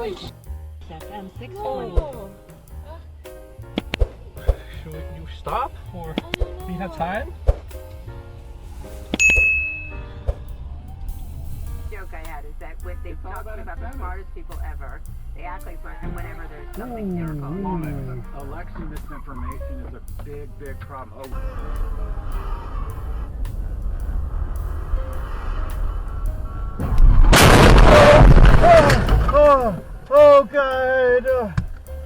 FM 620. Oh. Should you stop or do you have time? Joke I had is that when they talk about the smartest people ever, they act like whenever there's something difficult. Election misinformation is a big problem. Oh God!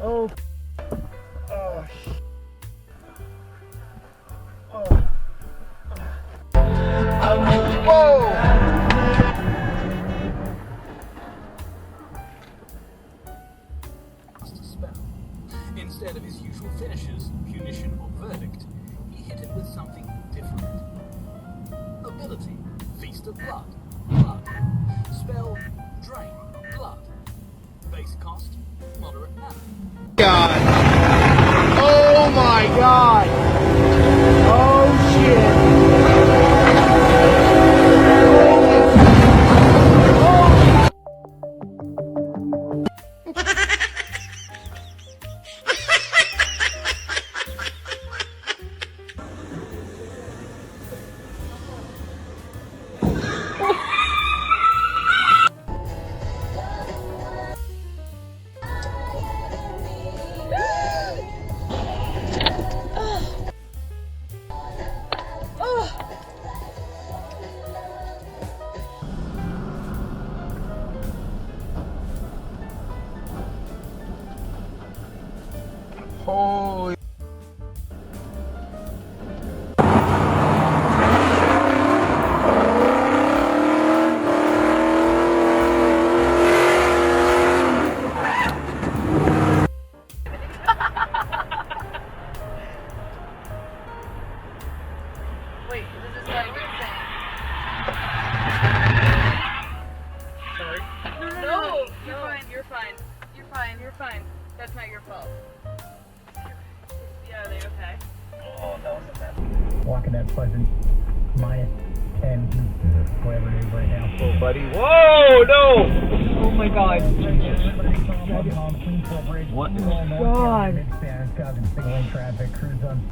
Oh. Whoa! Spell. Instead of his usual finishes, punition or verdict, he hit it with something different. Ability, feast of blood, blood. Spell, drain, blood. Base cost, moderate manner. God! Oh my God! Oh shit! Holy. Wait, this is what you're saying. Sorry. No, you're fine, you're fine. You're fine, you're fine. That's not your fault. Yeah, are they okay? Oh, that was a mess. Walking that pleasant minus 10, whatever it is right now. Oh, buddy. Whoa, no! Oh my God. What? God. Traffic, cruise on.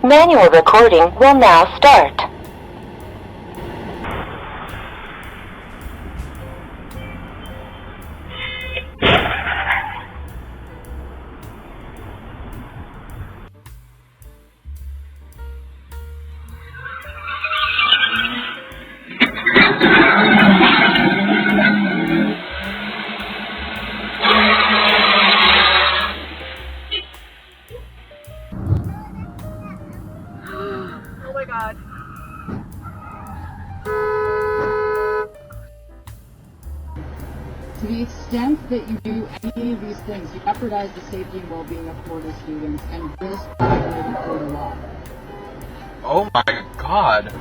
Manual recording will now start. Oh my God. To the extent that you do any of these things, you jeopardize the safety and well-being of Florida students and risk violating Florida law. Oh my God.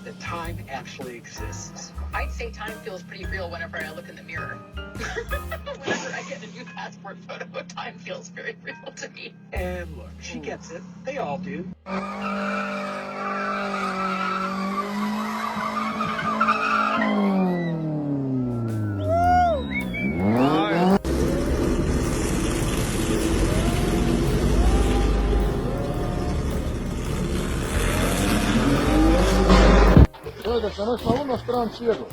that time actually exists? I'd say time feels pretty real whenever I look in the mirror. Whenever I get a new passport photo, time feels very real to me. And look, she gets it. They all do. Oiga, que nós falamos nos Trânsito.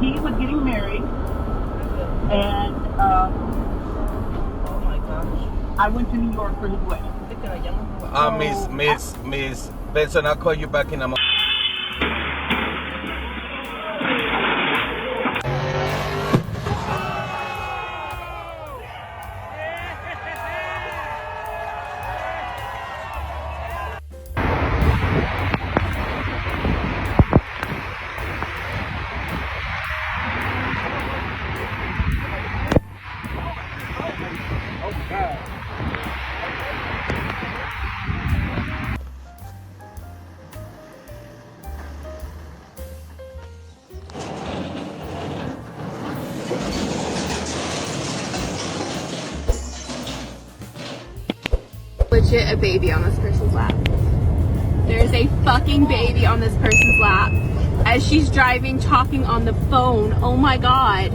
He was getting married, and I went to New York for his wedding. Miss Benson, I'll call you back in a moment. Legit a baby on this person's lap. There's a fucking baby on this person's lap as she's driving, talking on the phone. Oh my god.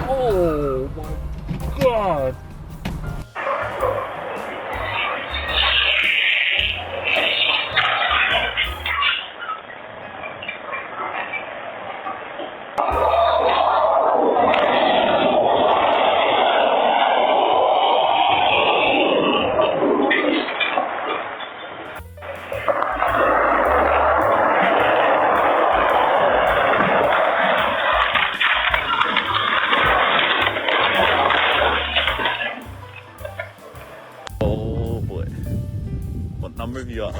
Oh my god. Oh boy. What number have you got?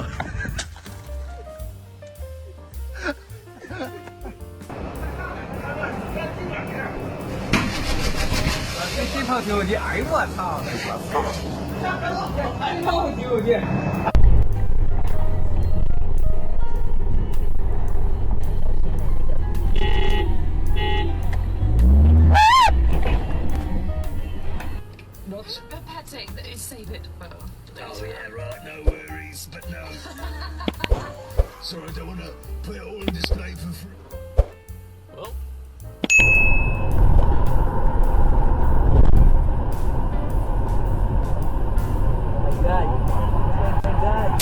What? A petting that is save it for. Oh yeah, right, no worries, but no. Sorry, I don't want to put it all on display for free. Well. Oh my god.